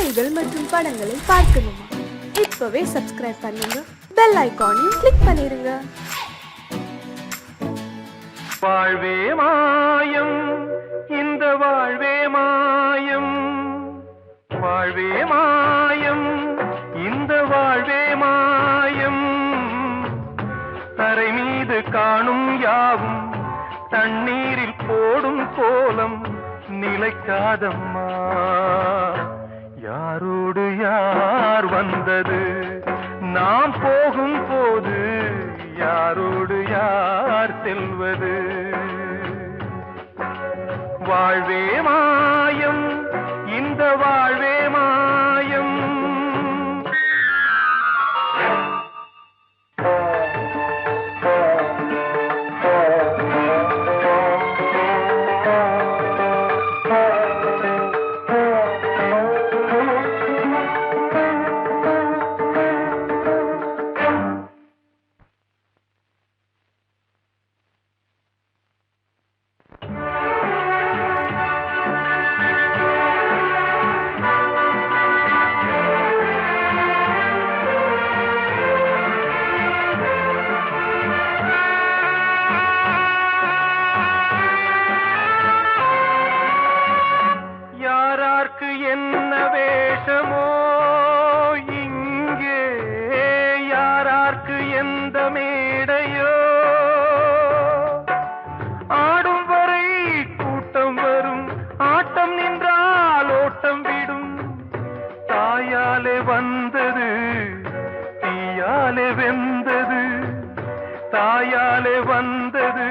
காணொளிகள் மற்றும் படங்களை பார்க்கணுமா? இப்பவே சப்ஸ்கிரைப் பண்ணுங்க, பெல் ஐகானையும் கிளிக் பண்ணிருங்க. வாழ்வே மாயம், இந்த வாழ்வே மாயம், வாழ்வே மாயம், இந்த வாழ்வே மாயம். தரை மீது காணும் யாவும் தண்ணீரில் போடும் கோலம் நிலைக்காதம்மா. யாரோடு யார் வந்தது நாம் போகும் போது, யாரோடு யார் செல்வது? வாழ்வே மாயம், இந்த வாழ்வே மாயம். என்ன வேஷமோ இங்கே, யாரார்க்கு எந்த மேடையோ, ஆடும் வரை கூட்டம் வரும், ஆட்டம் நின்றால் ஓட்டம் விடும். தாயாலே வந்தது தீயாலே வெந்தது, தாயாலே வந்தது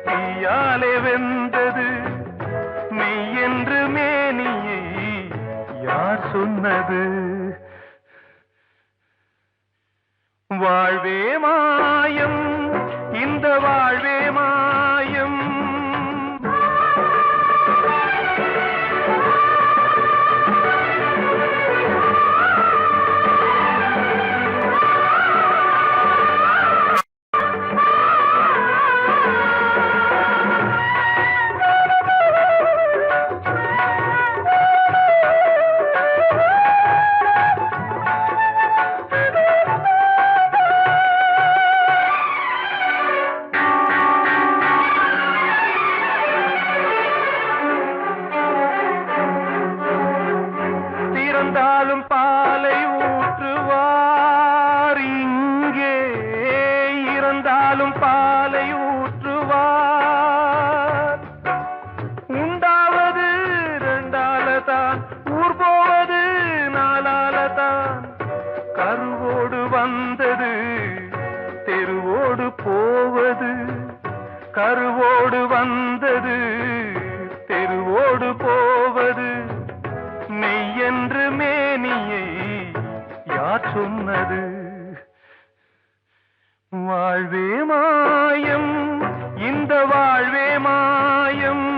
தீயாலே வெந்தது. மெய் என்று மேனியை யார் சொன்னது? வாழ்வே மாயம், இந்த வாழ்வே மாயம். இருந்தாலும் பாலை ஊற்றுவார் இங்கே, இருந்தாலும் பாலை ஊற்றுவார். உண்டாவது ரெண்டாலதான், ஊர் போவது நாலாலதான். கருவோடு வந்தது தெருவோடு போவது, கருவோடு வந்தது தெருவோடு போவது. மெய் என்று மேனியை யார் சொன்னது? வாழ்வே மாயம், இந்த வாழ்வே மாயம்.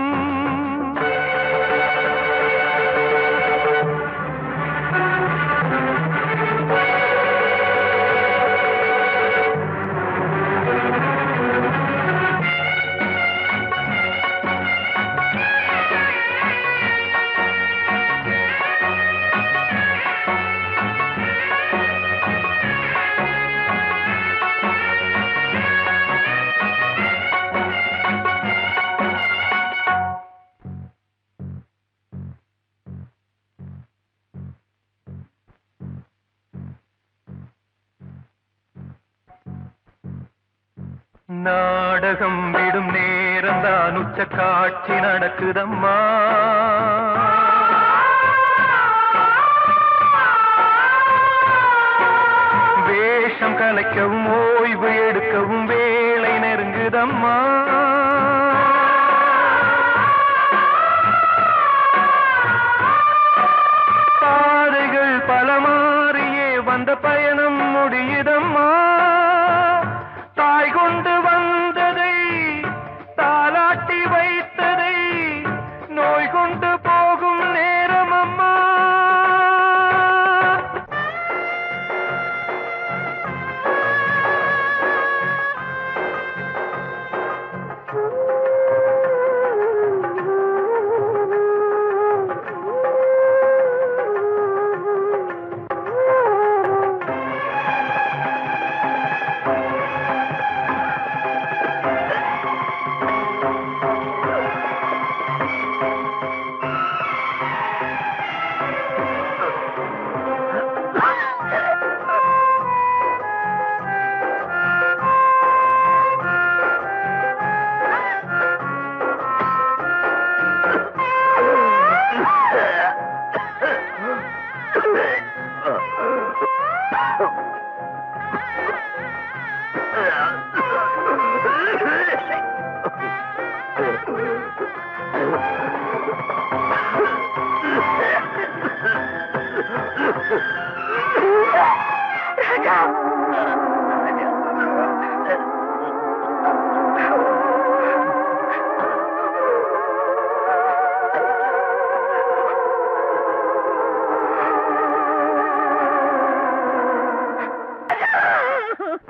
நாடகம் விடும் நேரம்தான் உச்ச காட்சி நடக்குதம்மா. வேஷம் கலைக்கவும் ஓய்வு எடுக்கவும் வேளை நெருங்குதம்மா. பாதைகள் பல மாறியே வந்த பயணம் முடியுதம்மா. தாய் கொண்டு வந்ததை தாலாட்டி வைத்ததை நோய் கொண்டு போகும்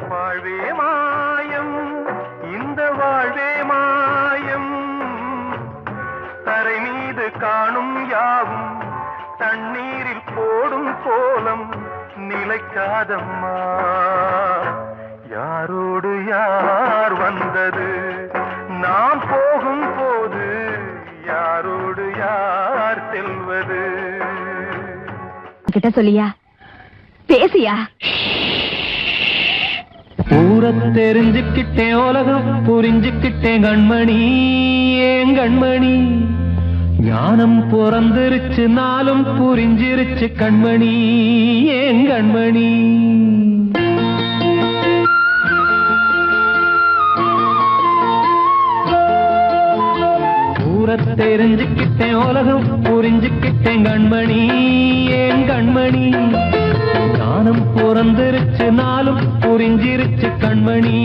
வாழ்வே மாயம், இந்த வாழ்வே மாயம், தரை மீது காணும் யாவும் தண்ணீரில் போடும் கோலம் நிலைக்காதம்மா. யாரோடு யார் வந்தது நாம் போகும் போது, யாரோடு யார் செல்வது? கிட்ட சொல்லியா, பேசியா? ஊரை தெரிஞ்சுக்கிட்டேன், உலகம் புரிஞ்சுக்கிட்டேன் கண்மணி, ஏன் கண்மணி. ஞானம் பிறந்திருச்சு, நாளும் புரிஞ்சிருச்சு கண்மணி, ஏன் கண்மணி. ஊரை தெரிஞ்சுக்கிட்டேன், உலகம் புரிஞ்சுக்கிட்டேன் கண்மணி, ஏன் கண்மணி. ஞானம் பிறந்திருச்சு, நாளும் புரிஞ்சிருச்சு கண்மணி,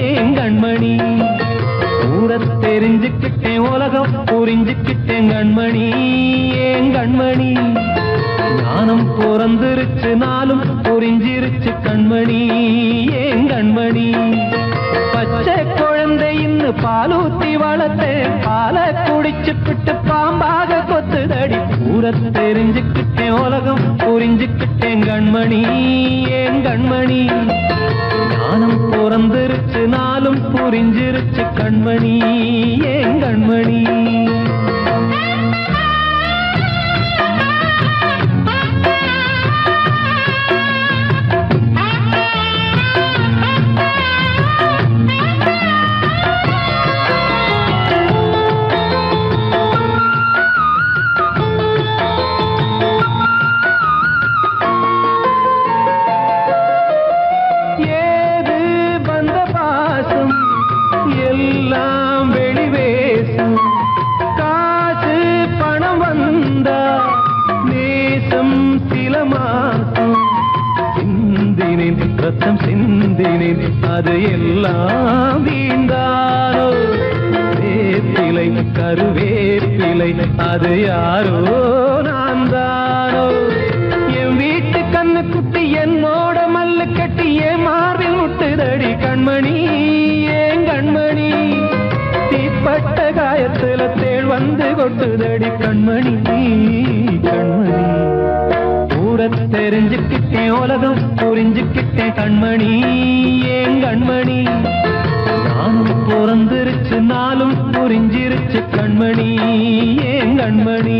ஏன் கண்மணி. ஊரை தெரிஞ்சுக்கிட்டேன், உலகம் புரிஞ்சுக்கிட்டேன் கண்மணி, ஏன் கண்மணி. ஞானம் பிறந்திருச்சு, நாளும் புரிஞ்சிருச்சு கண்மணி, ஏன் கண்மணி. பச்சை குழந்தை இன்னும் பாலூத்தி வளர்த்தேன், பாலை குடிச்சுப்பிட்டு பாம்பாக கொத்துதடி. ஊரை தெரிஞ்சுக்கிட்டேன், உலகம் புரிஞ்சுக்கிட்டேன் கண்மணி, ஏன் கண்மணி. ஞானம் பிறந்திருச்சு, நாளும் புரிஞ்சிருச்சு கண்மணி, ஏன் கண்மணி. எல்லாம் வெளிவேசும், காசு பணம் வந்தா நேசம் சில மாசம். சிந்தினேன் ரத்தம் சிந்தினேன், அது எல்லாம் வீண்டானோ. வேப்பிலை கருவேப்பிலை, அது யாரோ நான் தானோ. என் வீட்டு கண்ணு குட்டி என்னோட மல்லு கட்டி என் மார்பில் முட்டுதடி கண்மணி, ஏன் கண்மணி. தீப்பட்ட காயத்துல தேள் வந்து கொட்டுதடி கண்மணி, கண்மணி. ஊரை தெரிஞ்சுக்கிட்டேன், உலகம் புரிஞ்சுக்கிட்டேன் கண்மணி, ஏன் கண்மணி. நானும் பிறந்திருச்சு, நாளும் புரிஞ்சிருச்சு கண்மணி, ஏன் கண்மணி.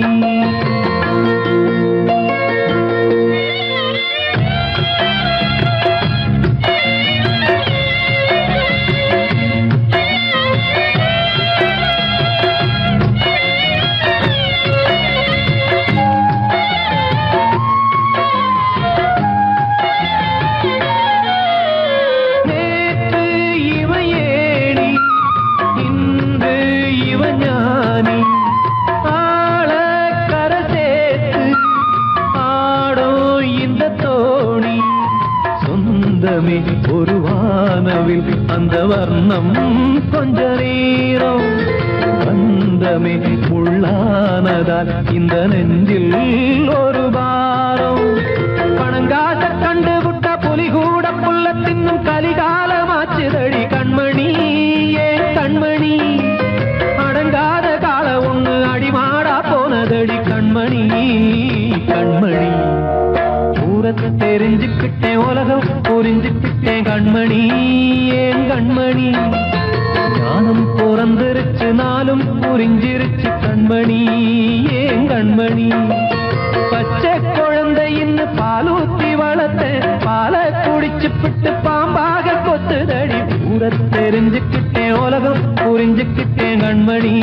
ஒரு வானவில் அந்த வர்ணம் கொஞ்ச நேரம் வந்தமே உள்ளானதால் இந்த நெஞ்சில் ஒரு பாரம். பணங்காச கண்டு விட்ட புலி கூட புல்ல தின்னும் கலிகாலமாச்சுதடி கண்மணி, ஏன் கண்மணி. அடங்காத கால ஒண்ணு அடிமாடா போனதடி கண்மணி, கண்மணி. ஊரை தெரிஞ்சுக்கிட்டேன், உலகம் புரிஞ்சுக்கிட்டேன் கண்மணி, ஏன் கண்மணி. ஞானம் பிறந்திருச்சு, நாளும் புரிஞ்சிருச்சு கண்மணி, ஏன் கண்மணி. பச்சை குழந்தை இன்னும் பாலூத்தி வளர்த்தேன், பாலை குடிச்சுப்பிட்டு பாம்பாக கொத்துதடி. ஊரை தெரிஞ்சுக்கிட்டேன், உலகம் புரிஞ்சுக்கிட்டேன் கண்மணி,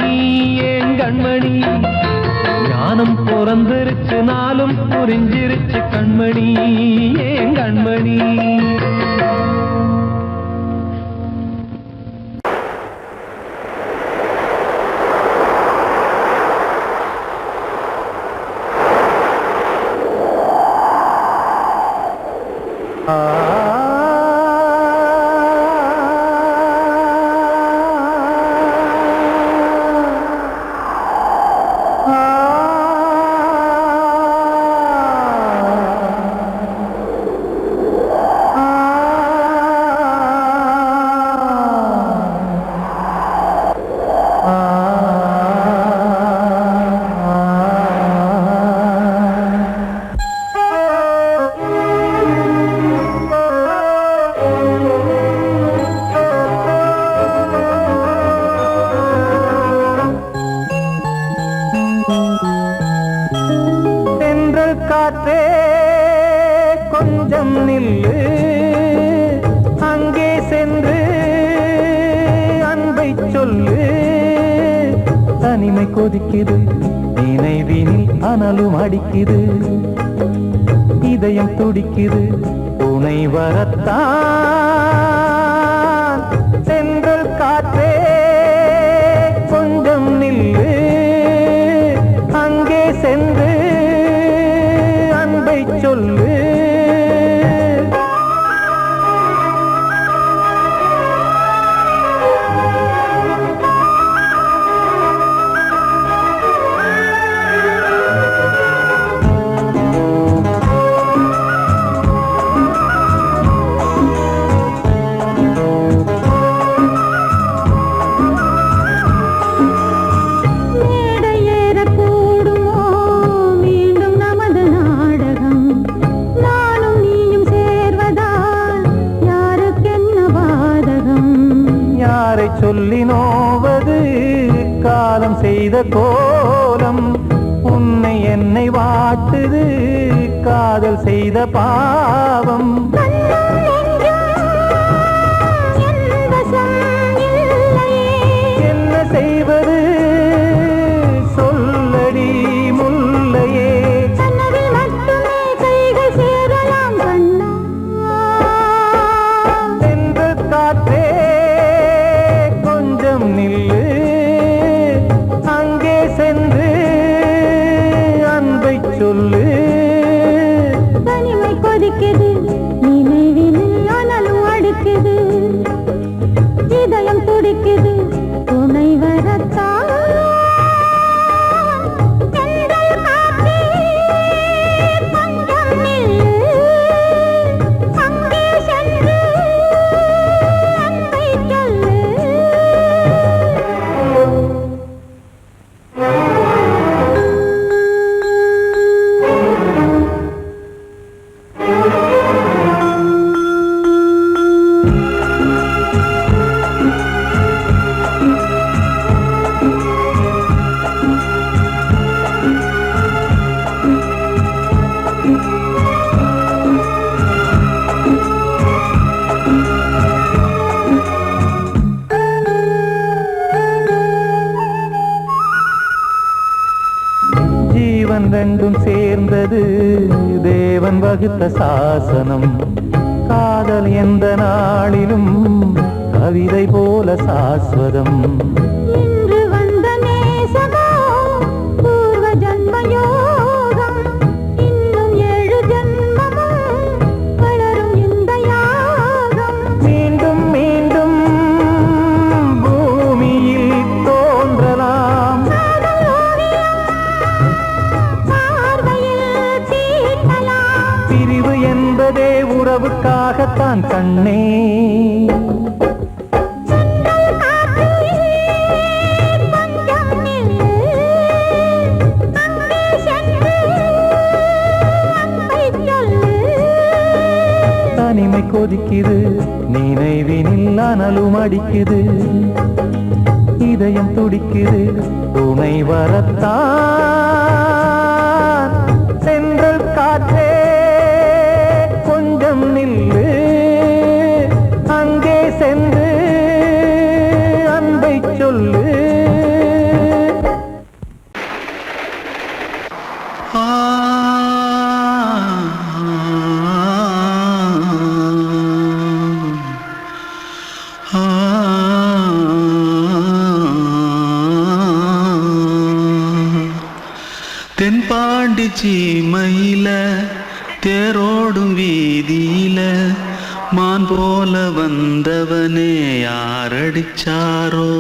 ஏன் கண்மணி. ஞானம் பிறந்திருச்சு நாளும் புரிஞ்சிருச்சு கண்மணி ஏன் கண்மணி. காற்றே கொஞ்சம் நில்லு, அங்கே சென்று அன்பை சொல்லு. தனிமை கொதிக்குது நினைவினில் அனலும் அடிக்குது, இதயம் துடிக்குது துணை வரத்தான். சென்றல் காற்றே கொஞ்சம் நில்லு, அங்கே சென்று அன்பை சொல்லு. சொல்லி நோவது காலம் செய்த கோலம், உன்னை என்னை வாட்டுது காதல் செய்த பாவம். என்ன செய்வது சொல்லடி முல்லையே, சென்று காற்றே நில்லு, அங்கே சென்று அன்பை சொல்லு. தனிமை கொதிக்குது நினைவினில் அனலும் அடிக்குது, இதயம் துடிக்குது துணை வரத்தான். ஜீவன் ரெண்டும் சேர்ந்தது தேவன் வகுத்த சாசனம், காதல் எந்த நாளிலும் கவிதை போல சாஸ்வதம். இன்று வந்த நேசமோ பூர்வ ஜன்ம யோகம், இன்னும் 7 ஜன்மமும் வளரும் இந்த யாகம். மீண்டும் மீண்டும் பூமியில் தோன்றலாம், பிரிவு என்பதே உறவுக்காகத்தான் கண்ணே. தனிமை கொதிக்குது நினைவினில் அனலும் அடிக்குது, இதயம் துடிக்குது துணை வரத்தான். சென்றல் காற்றே கொஞ்சம் நில்லு, அங்கே சென்று அன்பை சொல்லு. சீமையில தேரோடும் வீதியில மான் போல வந்தவனே யாரடிச்சாரோ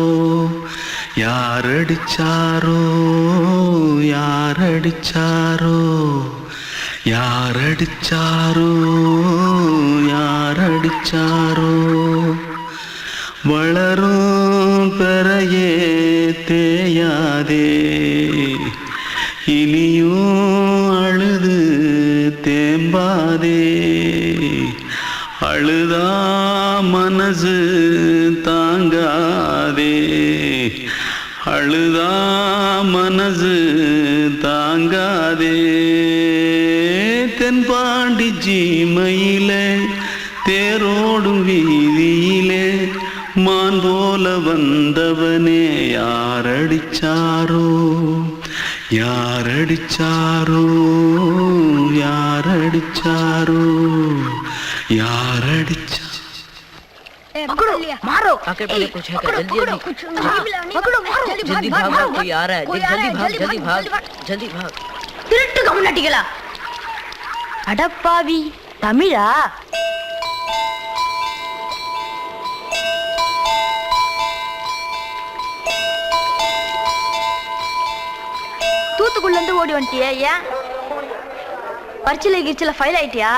யாரடிச்சாரோ யாரடிச்சாரோ யாரடிச்சாரோ யாரடிச்சாரோ வளரும் பெறையே தேயாதே இனியும் அழுது தேம்பாதே அழுதா மனசு தாங்காதே அழுதா மனசு தாங்காதே தென்பாண்டி சீமையிலே தேரோடும் வீதியிலே மான் போல வந்தவனே யாரடிச்சாரோ யாரடிச்சாரோ யாரடிச்சாரோ யாரடிச்சா पकड़ो मारो आके पहले कुछ है क्या जल्दी जल्दी पकड़ो मारो जल्दी भाग भाग कोई आ रहा है जल्दी भाग जल्दी भाग திருட்டு கம்னாட்டிகளா அடப்பாவி தமிழா தூத்துக்குள்ள இருந்து ஓடி வந்துட்டியா ஏன் பரிச்சையில கிரிச்சில ஃபைல் ஆயிட்டியா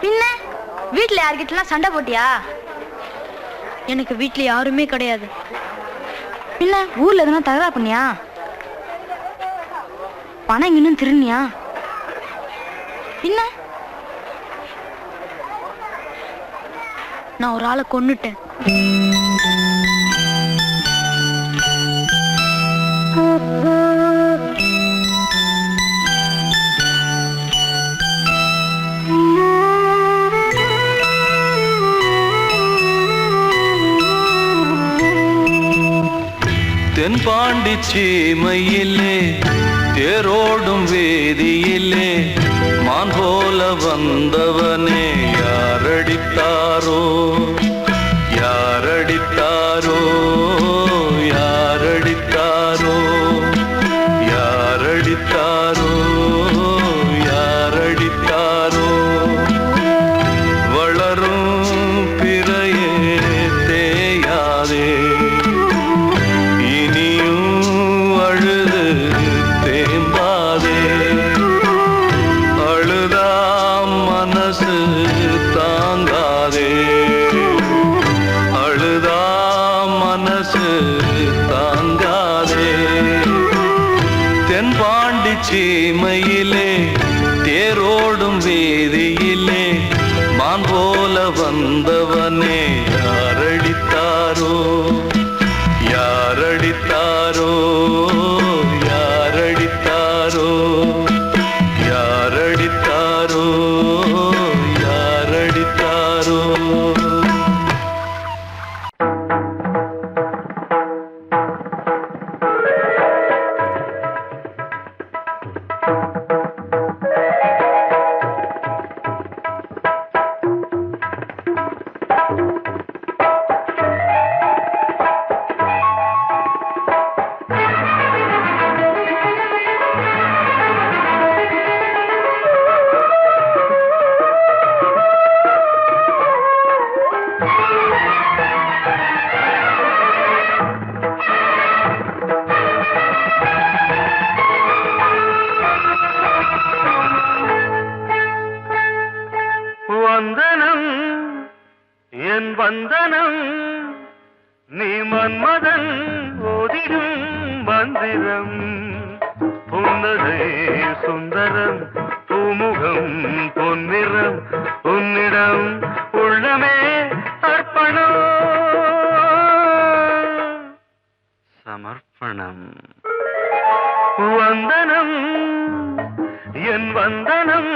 பின்ன வீட்டுல யார்கிட்டலாம் சண்டை போட்டியா எனக்கு வீட்டுல யாருமே கிடையாது பின்ன ஊர்ல எதுனா தகரா பண்ணியா பணம் இன்னும் திருநியா பின்ன நான் ஒரு ஆளை கொன்னுட்டேன் தென்பாண்டி சீமையிலே தேரோடும் வேதியிலே மான் போல வந்தவனே யாரடித்தாரோ யாரடித்தாரோ யாரடித்தாரோ யாரடித்தாரோ யாரடித்தாரோ வளரும் பிறையே தேயாதே சீமையிலே தேரோடும் வேதியிலே மான் போல வந்தவனே யாரடித்தாரோ யாரடித்தாரோ யாரடித்தாரோ யாரடித்தாரோ யாரடித்தாரோ வந்தனம் என் வந்தனம் நீ மன்மதன் ஓதிடும் மந்திரம் புன்னகை சுந்தரம் பூமுகம் பொன்னிறம் உன்னிடம் உள்ளமே அர்ப்பணம் சமர்ப்பணம் வந்தனம் என் வந்தனம்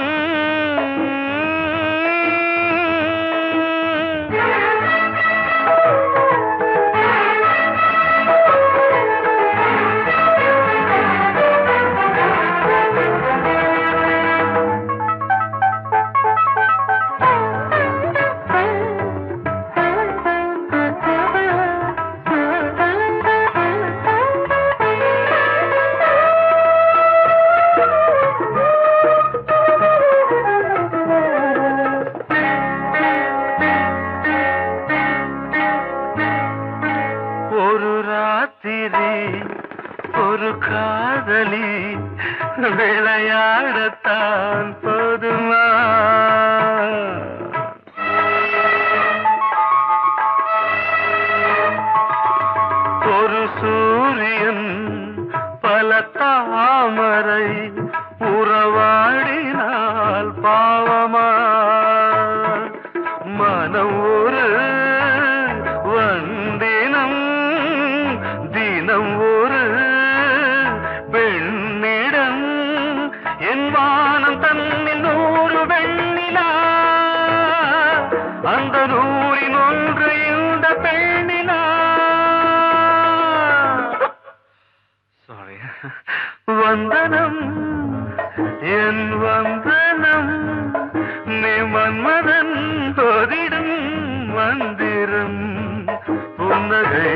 விடத்தான் போதுமா? ஒரு சூரியன் பல தாமரை உறவாடினால் பாவமா? மனம் ஒரு வந்தினம் தினம் ஒரு பெண்ணிடம் என் வானம் தன்னில் 100 வெண்ணிலா அந்த 100இன் ஒன்று இந்த பெண்ணிலா. சாரி. வந்தனம் என் வந்தனம் நீ மன்மதன் போதிடும் மந்திரம். புன்னகை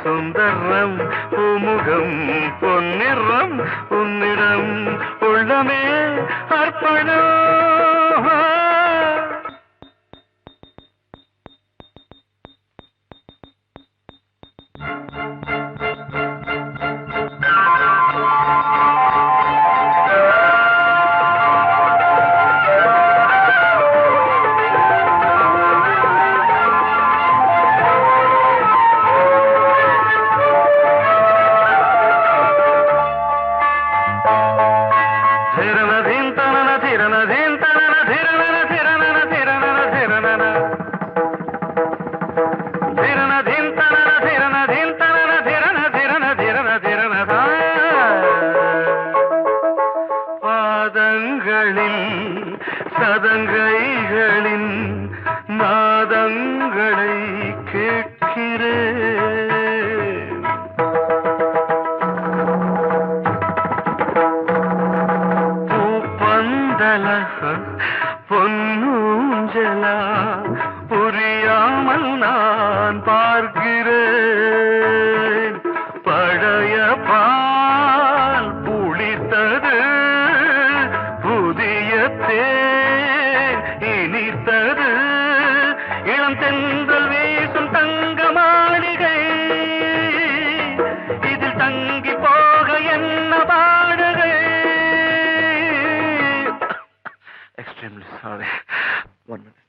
சுந்தரம் பூமுகம் பொன்னிறம் உன்னிடம் உள்ளமே அர்ப்பணம். பாதங்களில் சதங்கைகளின் நாதங்களை கேட்கிறேன். பூப்பந்தல பொன்னூஞ்சலா புரியாமல் நான் பார்க்கிறேன். பழைய பால் புளித்தது புதிய தேன் இனித்தது இளம் தென்றல் வீசும் தங்க மாளிகை இதில் தங்கி போக என்ன பாடுகை. Extremely sorry. 1 minute.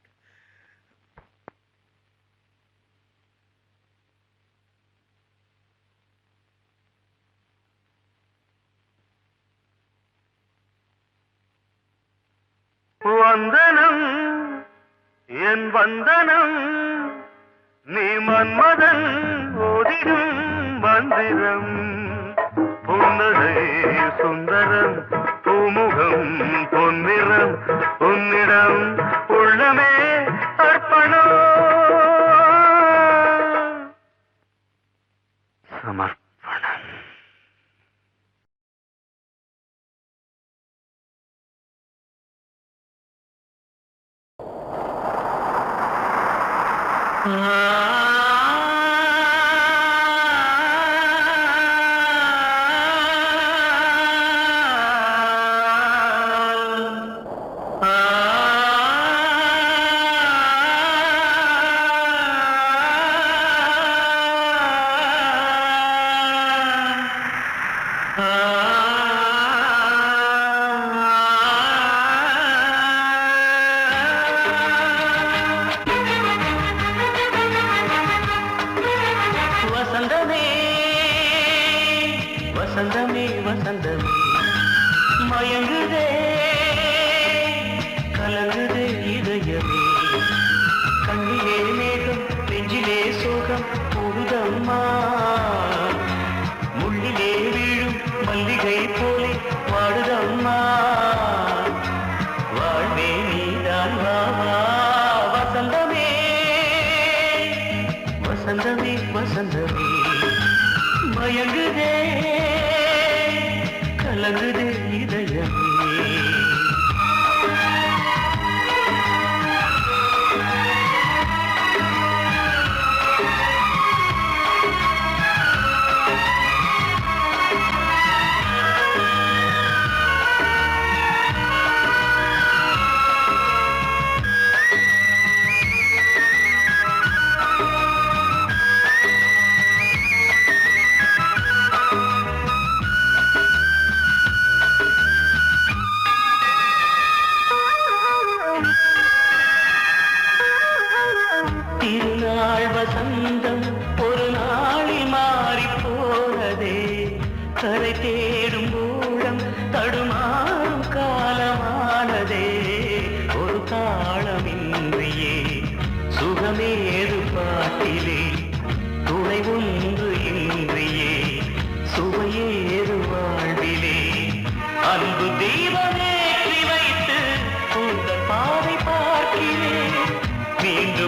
வந்தனம் என் வந்தனம் நீ மன்மதன் ஓதிடும் மந்திரம். புன்னகை சுந்தரம் பூமுகம் பொன்னிறம் உன்னிடம் உள்ளமே அர்ப்பணம் சமர்ப்பணம்.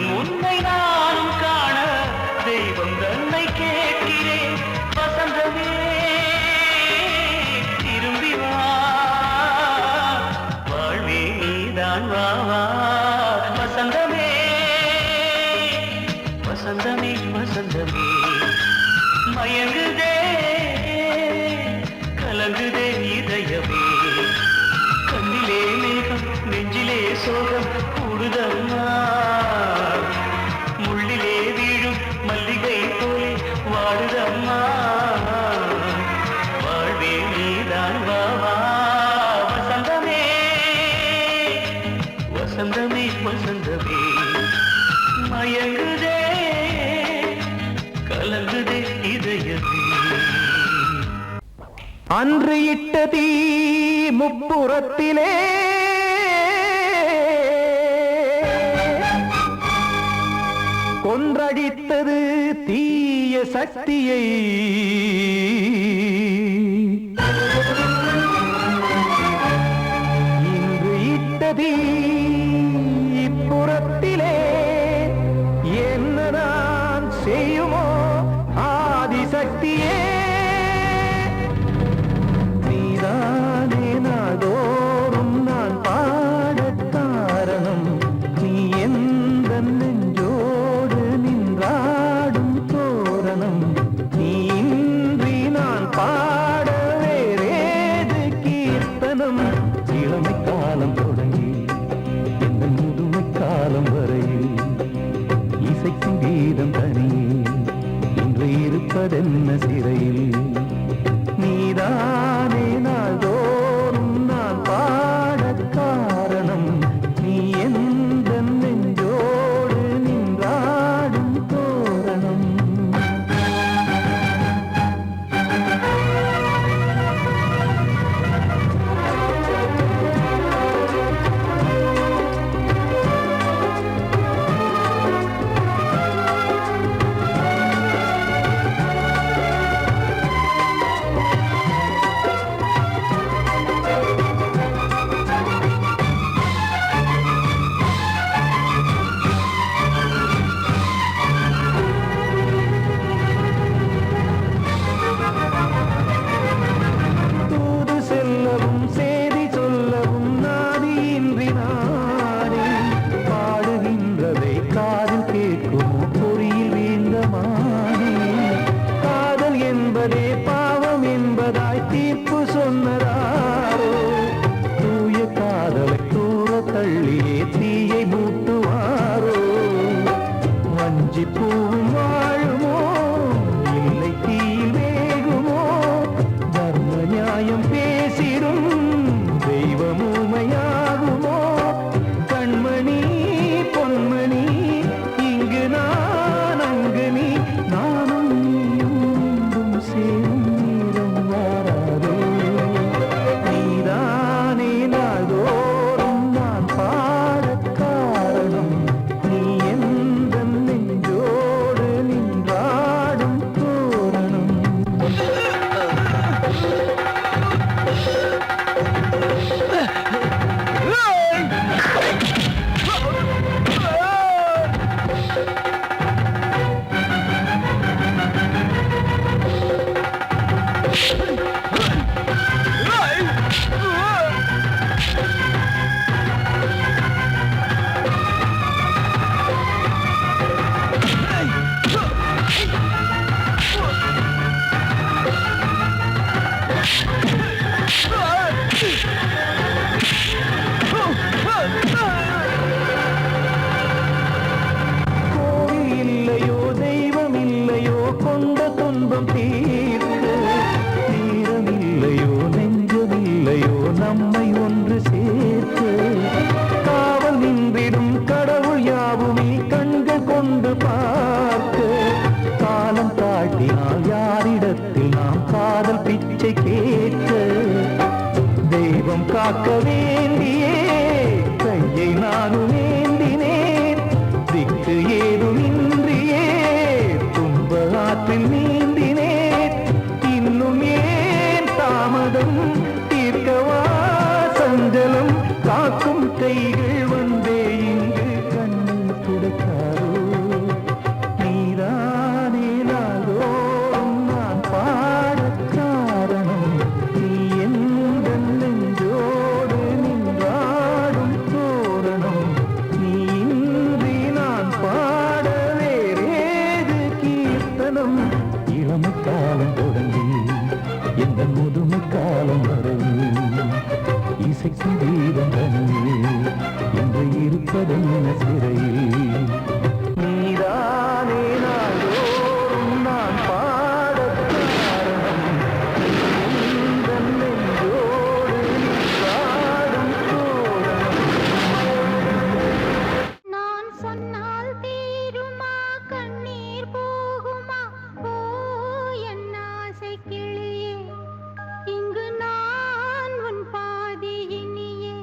மீண்டும் உன்னை நானும் காண தெய்வம் தன்னை கேட்கிறேன். வசந்தமே திரும்பி வா, வாழ்வே நீதான் வா வா. வசந்தமே வசந்தமே வசந்தமே மயங்குதே கலங்குதே இதயமே. கண்ணிலே மேகம் நெஞ்சிலே சோகம் கூடுதம்மா. முள்ளிலே வீழும் மல்லிகை போலே வாடுதம்மா. வாழ்வே நீதான் வா வா. வசந்தமே வசந்தமே வசந்தமே மயங்குதே கலங்குதே இதயமே. அன்று இட்ட தீ முப்புறத்திலே கொன்றடித்தது தீய சக்தியை. இன்று இட்ட தீ இப்புறத்திலே என்ன நான் செய்யுமோ ஆதிசக்தியே. நீதானே நாடோறும் நான் பாடக் காரணம். நீ எந்த நெஞ்சோடு நின்றாடும் தோரணம். நீ இன்றி நான் பாட வேறேது கீர்த்தனம். இளமை காலம் தொடங்கி எந்த முதுமை காலம் வரையில் இசைக்கும் கீதம் தனியே இன்று இருப்பதென்ன சிறையில். நீதானே நாள்தோறும் நான் பாடக் காரணம். நீ எந்த நெஞ்சோடு நின்றாடும் தோரணம். தூது செல்லவும் சேதி சொல்லவும் நாதியின்றி நானே பாடுகின்றதை காதில் கேட்குமோ பொறியில் வீழ்ந்தமானே. காதல் என்பதே பாவம் என்பதாய் தீர்ப்பு சொன்னதாரோ. தூய காதலை தூர தள்ளியே தீயை மூட்டுவாரோ. வஞ்சி பூவும் வாழுமோ இல்லை தீயில் வேகுமோ. தர்ம நியாயம் பேசிடும் தெய்வமுமையாகுமோ. கண்மணி பொன்மணி இங்கு நான் அங்கு நீ நானும் நீயும் மீண்டும் சேரும் நேரம் வாராதோ. நீதானே நாள்தோறும் நான் பாடக் காரணம். நீ எந்த நெஞ்சோடு நின்றாடும் தோரணம். கோவில் இல்லையோ தெய்வம் இல்லையோ கொண்ட துன்பம் தீர்க்க. நேரம் இல்லையோ நெஞ்சம் இல்லையோ நம்மை ஒன்று சேர்க்க. காவல் நின்றிடும் கடவுள் யாவுமே கண்கள் கொண்டு பார்க்க. காலம் தாட்டினால் யாரிடத்தில் நாம் காதல் பிச்சை கேட்க. தெய்வம் காக்க வேண்டியே கையை நானும் ஏந்தினேன். திக்கு ஏதுமின்றியே துன்ப ஆற்றில் நீந்தினேன். இன்னும் ஏன் தாமதம் தீர்க்கவா சஞ்சலம். காக்கும் கைகள் வந்தே இங்கு கண்ணை துடைக்காத. கீதம் தனியே இன்று இருப்பதென்ன சிறையில் நீதானே நாள்தோறும் நான் பாடக் காரணம் உந்தன் நெஞ்சோடு நீ பாடும் தோரணம் நான் சொன்னால் தீருமா கண்ணீர் போகுமா ஓ என் ஆசை கிளியே இங்கு நான் உன் பாதி இனியே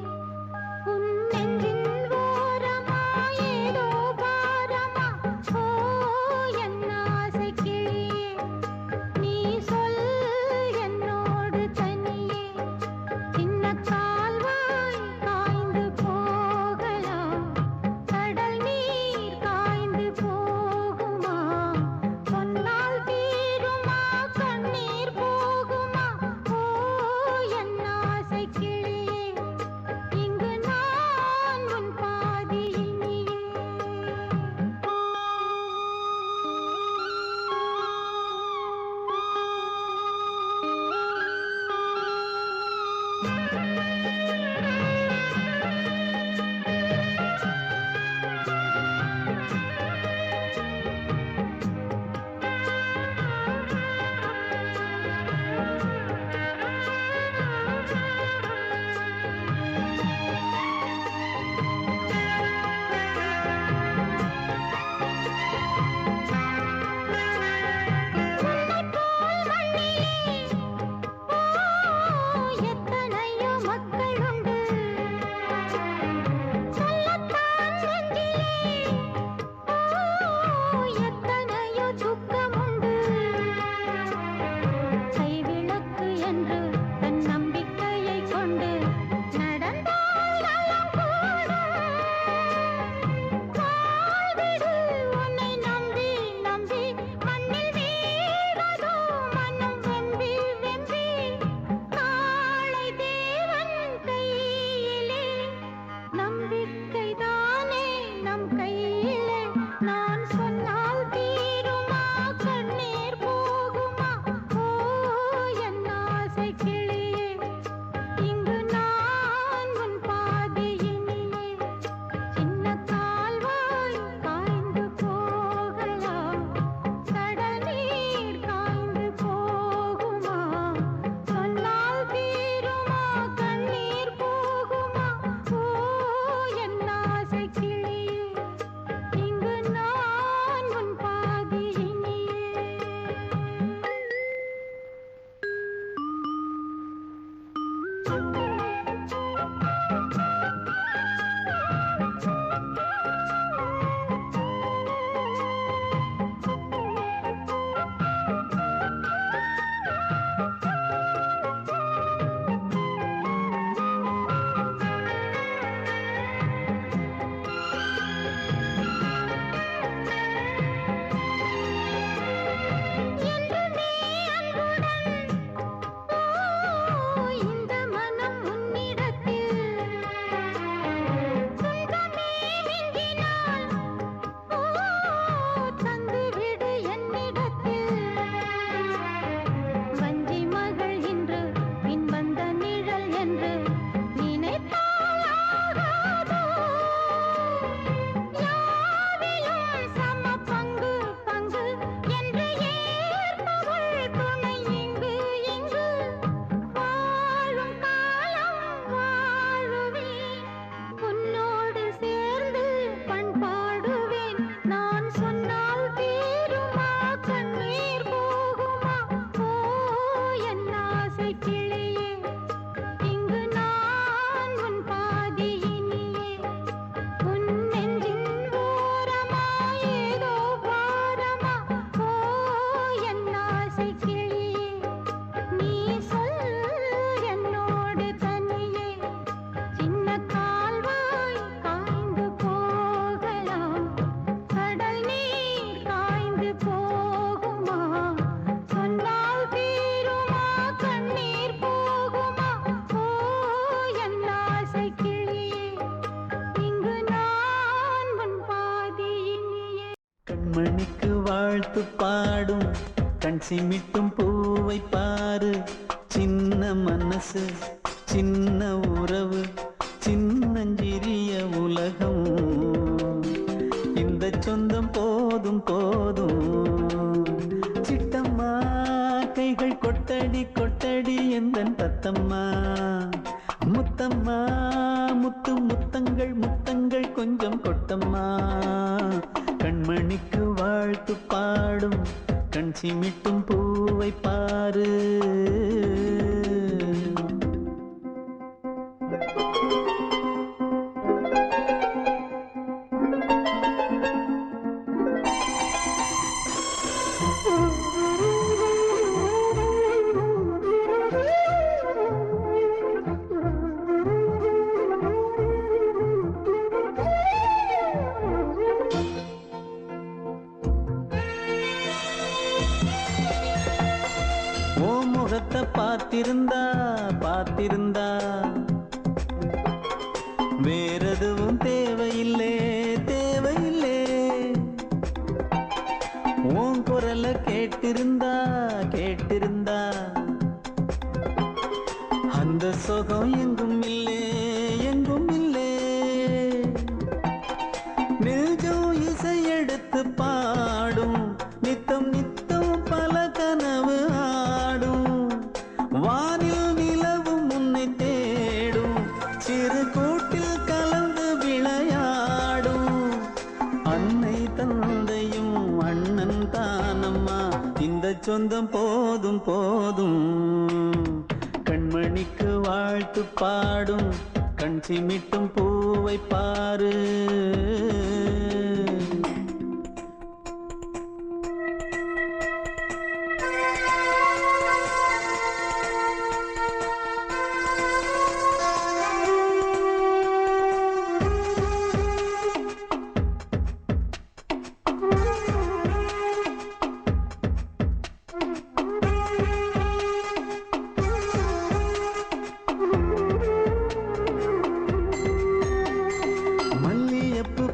உன் நெஞ்சின் ஓரமா ஏதோ பாரமா ஓ என் ஆசை கிளியே நீ சொல் என்னோடு தனியே சின்ன கால்வாய் காய்ந்து போகலாம் கடல் நீர் காய்ந்து போகுமா சொன்னால் தீருமா கண்ணீர் போகுமா ஓ என் ஆசை கிளியே இங்கு நான் உன் பாதி இனியே எத்தனையோ மக்கள் உண்டு சொல்லத்தான் நெஞ்சிலே எத்தனையோ துக்கம் உண்டு கைவிளக்கு என்று தன் நம்பிக்கையை கொண்டு நடந்தால் நலம் கூடும் வாழ்விடு உன்னை நம்பி நம்பி மண்ணில் வீழ்வதோ மனம் வெம்பி வெம்பி காளை தேவன் கையிலே நம்பிக்கைதானே நம் கையிலே நான் சொன்னால் தீருமா கண்ணீர் போகுமா ஓ என் ஆசை கிளியே இங்கு நான் உன் பாதி இனியே சின்ன கால்வாய் காய்ந்து போகலாம் கடல் நீர் காய்ந்து போகுமா சொன்னால் தீருமா கண்ணீர் போகுமா ஓ என் ஆசை கிளியே இங்கு நான் உன் பாதி இனியே என்றுமே அன்புடன் இந்த மனம் உன்னிடத்தில் துன்பமே மிஞ்சினால் தந்துவிடு என்னிடத்தில் வஞ்சி மகள் இன்று பின் வந்த நிழல் என்று நினைத்தால் ஆகாதோ யாவிலும் சம பங்கு பங்கு என்று ஏற்பவள் துணை இங்கு இங்கு வாழும் காலம் வாழுவேன் உன்னோடு சேர்ந்து பண்பாடுவேன் நான் சொன்னால் தீருமா கண்ணீர் போகுமா ஓ என் ஆசை கிளியே இங்கு நான் உன் பாதி இனியே உன் நெஞ்சின் ஓரமா ஏதோ பாரமா ஓ என் ஆசை கிளியே நீ சொல் என்னோடு தனியே சின்ன கால்வாய் காய்ந்து போகலாம் கடல் நீர் காய்ந்து போகுமா சொன்னால் தீருமா கண்ணீர் போகுமா ஓ என் ஆசை கிளியே இங்கு நான் உன் பாதி இனியே கண்மணிக்கு வாழ்த்து பாடும் கண் சிமிட்டும் பூவை பாரு சின்ன மனசு சின்ன உறவு சிட்டம்மா முத்து முத்தங்கள் முத்தங்கள் கொஞ்சம் கொட்டம்மா கண்மணிக்கு வாழ்த்து பாடும் கண் சிமிட்டும் பூவை பாரு முகத்தை பார்த்திருந்தா பார்த்திருந்தா வேறெதுவும் தேவையில்லை தேவையில்லை உன் குரலை கேட்டிருந்தா கேட்டிருந்தா அந்த சுகம் எங்கும் இல்லை எங்கும் இல்லை நெஞ்சம் இசை எடுத்து பாடும் நித்தம் நித்தம் பல கனவு ஆடும் வானில் நிலவும் உன்னை தேடும் சிறு கூட்டில் கலந்து விளையாடும் அன்னை தந்தையும் அண்ணன் தானம்மா இந்த சொந்தம் போதும் போதும் கண்மணிக்கு வாழ்த்து பாடும் கண் சிமிட்டும் பூவை பாரு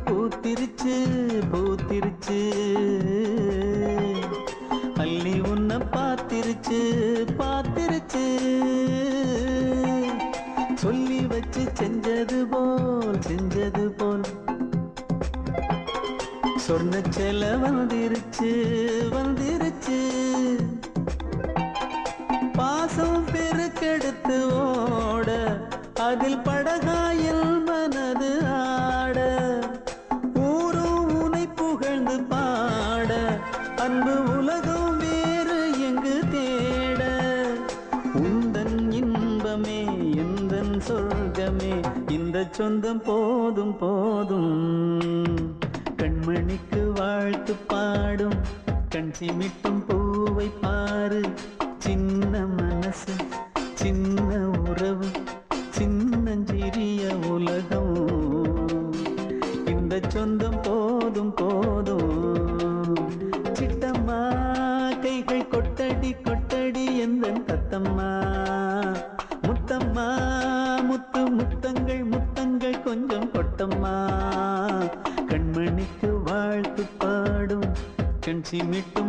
பூத்திருச்சு பூத்திருச்சு அள்ளி உன்னை பார்த்திருச்சு பார்த்திருச்சு சொல்லி வச்சு செஞ்சது போல் சொன்ன செல வந்துருச்சு வந்துருச்சு பாசம் பெருக்கெடுத்து ஓட அதில் படகாயில் மனது ஆட ஊரும் உனை புகழ்ந்து பாட அன்பு உலகம் வேறு எங்கு தேட உந்தன் இன்பமே எந்தன் சொர்க்கமே இந்த சொந்தம் போதும் போதும் கண்மணிக்கு வாழ்த்து பாடும் கண் சிமிட்டும் பூவை பாரு சின்ன மனசு சின்ன உறவு சின்னஞ்சிறிய உலகம் இந்த சொந்தம் போதும் போதும் சிட்டம்மா கைகள் கொட்டடி கொட்டடி எந்தன் தத்தம்மா முத்தம்மா முத்து முத்தங்கள் முத்தங்கள் கொஞ்சம் கொட்டம்மா கண்மணிக்கு வாழ்த்து பாடும் கண் சிமிட்டும்